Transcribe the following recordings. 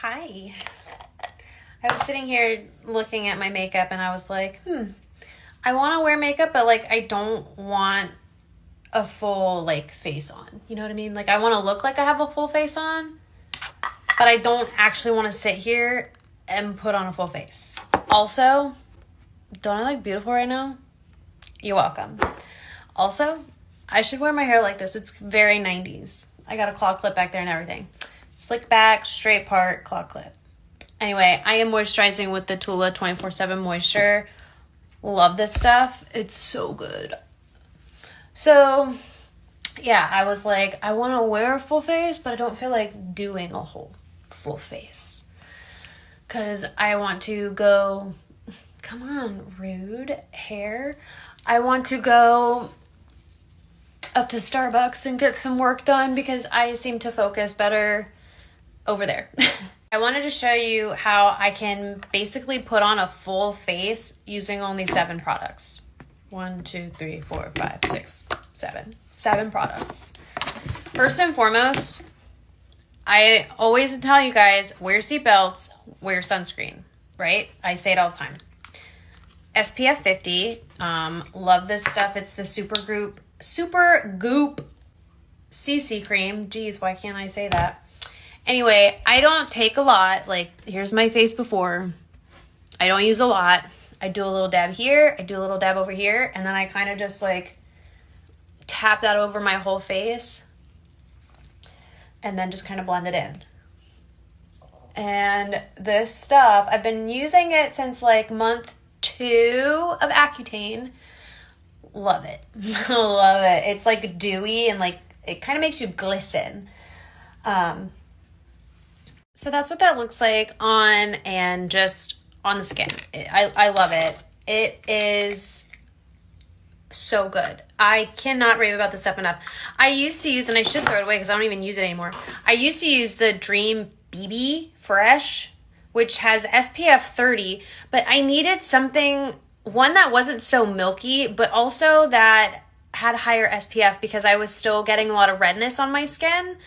Hi. I was sitting here looking at my makeup and I was like, I want to wear makeup, but like I don't want a full like face on. You know what I mean? Like I want to look like I have a full face on, but I don't actually want to sit here and put on a full face. Also, don't I look beautiful right now? You're welcome. Also, I should wear my hair like this. It's very 90s. I got a claw clip back there and everything. Slick back, straight part, claw clip. Anyway, I am moisturizing with the Tula 24/7 Moisture. Love this stuff. It's so good. So, yeah, I was like, I want to wear a full face, but I don't feel like doing a whole full face. Because I want to go, come on, rude hair. I want to go up to Starbucks and get some work done because I seem to focus better over there. I wanted to show you how I can basically put on a full face using only 7 products. 1, 2, 3, 4, 5, 6, 7. 7 products. First and foremost, I always tell you guys, wear seatbelts, wear sunscreen, right? I say it all the time. SPF 50, love this stuff. It's the Super Goop CC cream. Geez, why can't I say that? Anyway, I don't take a lot. Like, here's my face before. I don't use a lot. I do a little dab here. I do a little dab over here. And then I kind of just, like, tap that over my whole face. And then just kind of blend it in. And this stuff, I've been using it since, like, month 2 of Accutane. Love it. Love it. It's, like, dewy and, like, it kind of makes you glisten. So that's what that looks like on and just on the skin. I love it. It is so good. I cannot rave about this stuff enough. I used to use, and I should throw it away because I don't even use it anymore. I used to use the Dream BB Fresh, which has SPF 30, but I needed something, one that wasn't so milky, but also that had higher SPF because I was still getting a lot of redness on my skin,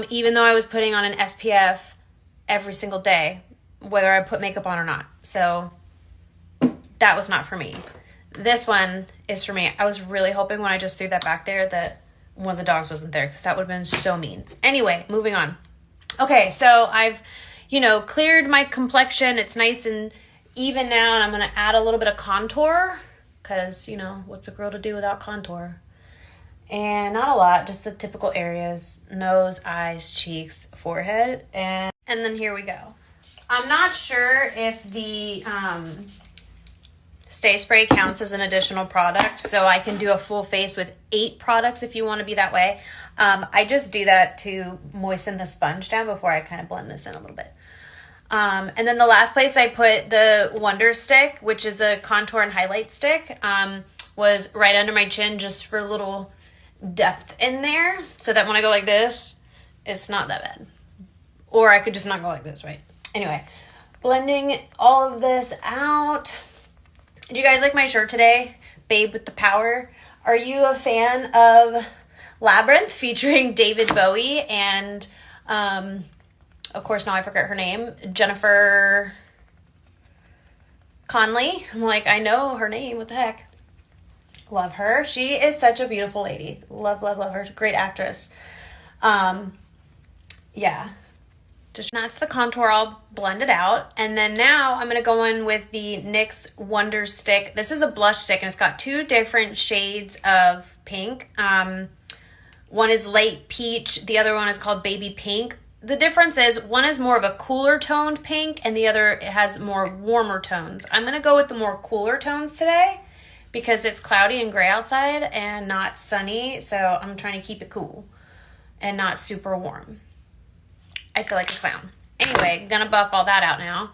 even though I was putting on an SPF every single day, whether I put makeup on or not. So that was not for me. This one is for me. I was really hoping when I just threw that back there that one of the dogs wasn't there because that would have been so mean. Anyway, moving on. Okay, so I've, cleared my complexion. It's nice and even now, and I'm going to add a little bit of contour because, what's a girl to do without contour? And not a lot, just the typical areas: nose, eyes, cheeks, forehead, and then here we go. I'm not sure if the Stay Spray counts as an additional product, so I can do a full face with 8 products if you want to be that way. I just do that to moisten the sponge down before I kind of blend this in a little bit. And then the last place I put the Wonder Stick, which is a contour and highlight stick, was right under my chin just for a little depth in there so that when I go like this, it's not that bad. Or I could just not go like this, right? Anyway, blending all of this out. Do you guys like my shirt today? Babe with the power. Are you a fan of Labyrinth featuring David Bowie and, of course, now I forget her name, Jennifer Connelly? I'm like, I know her name. What the heck? Love her. She is such a beautiful lady. Love, love, love her. Great actress. Yeah. That's the contour all blended out. And then now I'm going to go in with the NYX Wonder Stick. This is a blush stick and it's got 2 different shades of pink. One is light peach. The other one is called baby pink. The difference is one is more of a cooler toned pink and the other has more warmer tones. I'm going to go with the more cooler tones today because it's cloudy and gray outside and not sunny. So I'm trying to keep it cool and not super warm. I feel like a clown. Anyway, gonna buff all that out now.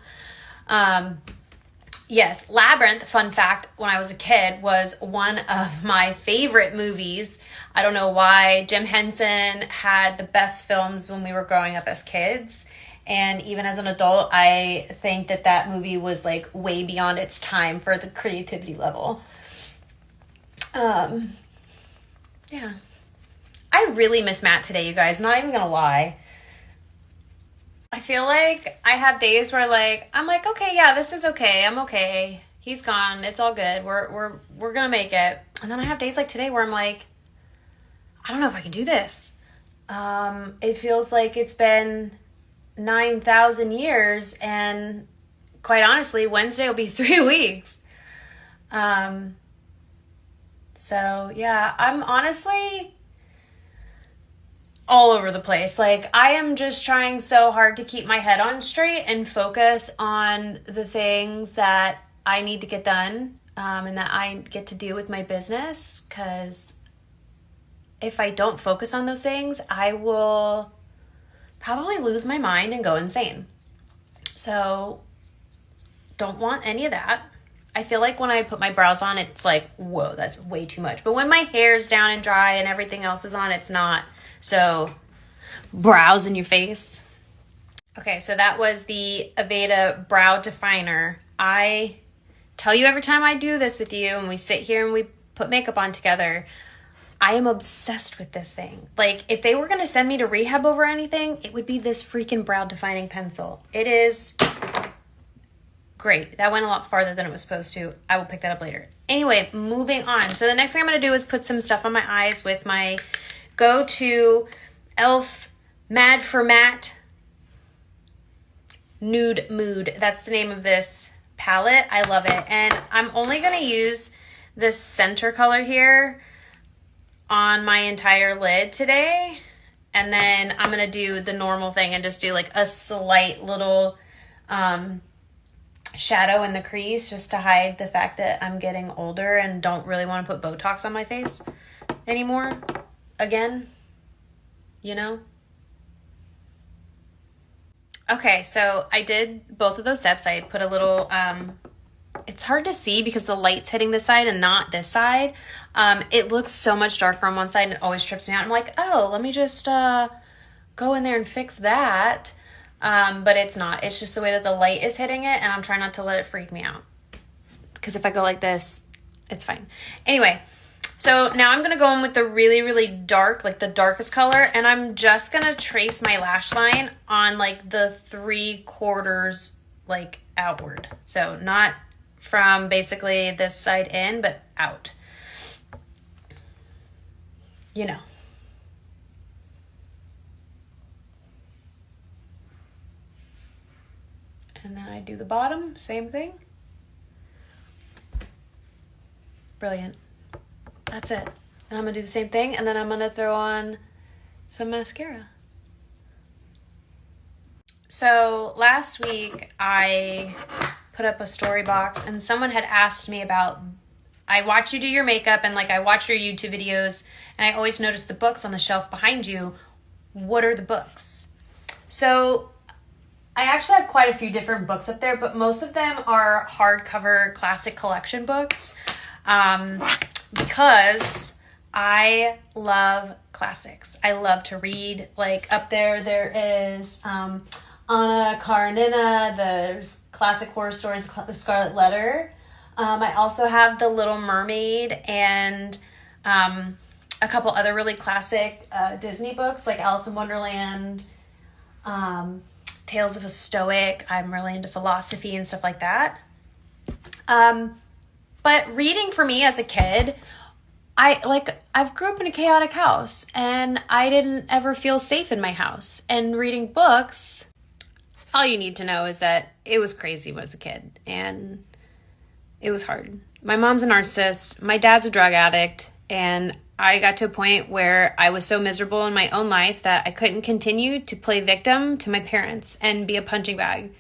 Yes, Labyrinth, fun fact, when I was a kid, was one of my favorite movies. I don't know why. Jim Henson had the best films when we were growing up as kids. And even as an adult, I think that movie was like way beyond its time for the creativity level. Yeah. I really miss Matt today, you guys. Not even gonna lie. I feel like I have days where like I'm like, okay, yeah, this is okay. I'm okay. He's gone. It's all good. We're gonna make it. And then I have days like today where I'm like, I don't know if I can do this. It feels like it's been 9,000 years, and quite honestly, Wednesday will be 3 weeks. So yeah, I'm honestly all over the place. Like, I am just trying so hard to keep my head on straight and focus on the things that I need to get done, and that I get to do with my business. Because if I don't focus on those things, I will probably lose my mind and go insane. So, don't want any of that. I feel like when I put my brows on, it's like, whoa, that's way too much. But when my hair's down and dry and everything else is on, it's not. So, brows in your face. Okay, so that was the Aveda Brow Definer. I tell you every time I do this with you and we sit here and we put makeup on together, I am obsessed with this thing. Like, if they were going to send me to rehab over anything, it would be this freaking brow defining pencil. It is great. That went a lot farther than it was supposed to. I will pick that up later. Anyway, moving on. So the next thing I'm going to do is put some stuff on my eyes with my go-to e.l.f. Mad for Matte Nude Mood. That's the name of this palette. I love it. And I'm only going to use this center color here on my entire lid today. And then I'm going to do the normal thing and just do like a slight little shadow in the crease just to hide the fact that I'm getting older and don't really want to put Botox on my face anymore. Again, you know? Okay, so I did both of those steps. I put a little, it's hard to see because the light's hitting this side and not this side. It looks so much darker on one side and it always trips me out. I'm like, oh, let me just go in there and fix that. But it's not. It's just the way that the light is hitting it, and I'm trying not to let it freak me out. Because if I go like this, it's fine. Anyway, so now I'm going to go in with the really, really dark, like the darkest color, and I'm just going to trace my lash line on like the 3/4 like outward. So not from basically this side in, but out. You know. And then I do the bottom, same thing. Brilliant. That's it. And I'm going to do the same thing, and then I'm going to throw on some mascara. So last week I put up a story box, and someone had asked me about, I watch you do your makeup, and like I watch your YouTube videos, and I always notice the books on the shelf behind you. What are the books? So I actually have quite a few different books up there, but most of them are hardcover classic collection books, because I love classics. I love to read. Like up there is Anna Karenina, there's Classic Horror Stories, The Scarlet Letter. I also have The Little Mermaid and a couple other really classic Disney books like Alice in Wonderland, Tales of a Stoic. I'm really into philosophy and stuff like that. But reading for me as a kid, I've grew up in a chaotic house and I didn't ever feel safe in my house. And reading books, all you need to know is that it was crazy when I was a kid and it was hard. My mom's a narcissist, my dad's a drug addict, and I got to a point where I was so miserable in my own life that I couldn't continue to play victim to my parents and be a punching bag.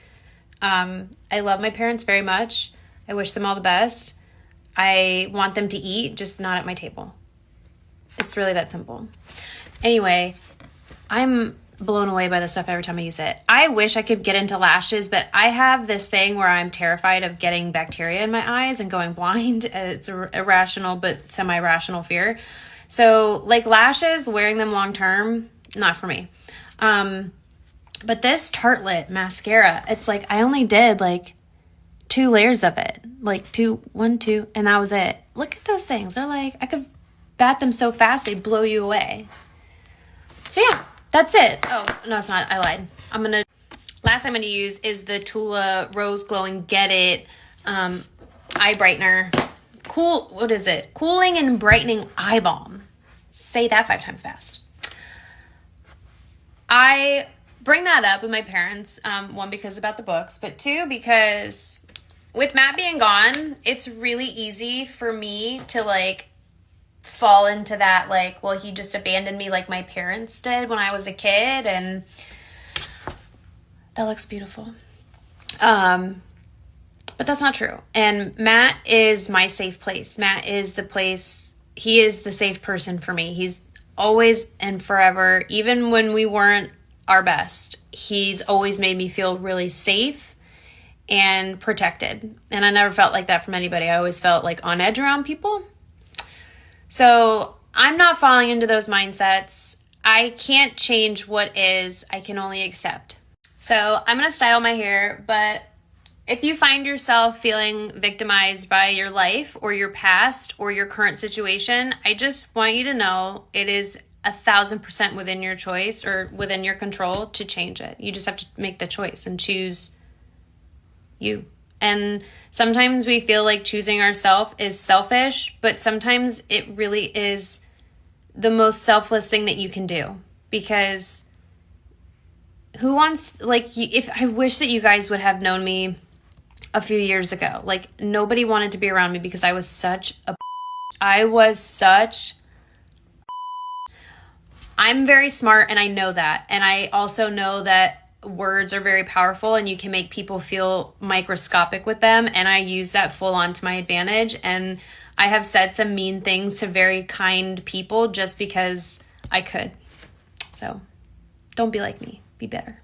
I love my parents very much. I wish them all the best. I want them to eat, just not at my table. It's really that simple. Anyway, I'm blown away by this stuff every time I use it. I wish I could get into lashes, but I have this thing where I'm terrified of getting bacteria in my eyes and going blind. It's a irrational but semi-rational fear. So like lashes, wearing them long term, not for me. But this Tartelette mascara, it's like I only did like 2 layers of it. Like 1, 2, and that was it. Look at those things. They're like, I could bat them so fast they'd blow you away. So yeah, that's it. Oh, no, it's not. I lied. I'm going to last I'm going to use is the Tula Rose Glow and Get It eye brightener. What is it? Cooling and brightening eye balm. Say that 5 times fast. I bring that up with my parents, 1, because about the books, but 2, because with Matt being gone, it's really easy for me to like fall into that, like, well, he just abandoned me like my parents did when I was a kid, and that looks beautiful. But that's not true. And Matt is my safe place. Matt is the place, he is the safe person for me. He's always and forever, even when we weren't our best, he's always made me feel really safe and protected. And I never felt like that from anybody. I always felt like on edge around people. So I'm not falling into those mindsets. I can't change what is. I can only accept. So I'm going to style my hair, but if you find yourself feeling victimized by your life or your past or your current situation, I just want you to know it is 1,000% within your choice or within your control to change it. You just have to make the choice and choose you. And sometimes we feel like choosing ourselves is selfish, but sometimes it really is the most selfless thing that you can do, because who wants, like, if I wish that you guys would have known me a few years ago. Like, nobody wanted to be around me because I was such I'm very smart, and I know that. And I also know that words are very powerful and you can make people feel microscopic with them. And I use that full on to my advantage. And I have said some mean things to very kind people just because I could. So don't be like me. Be better.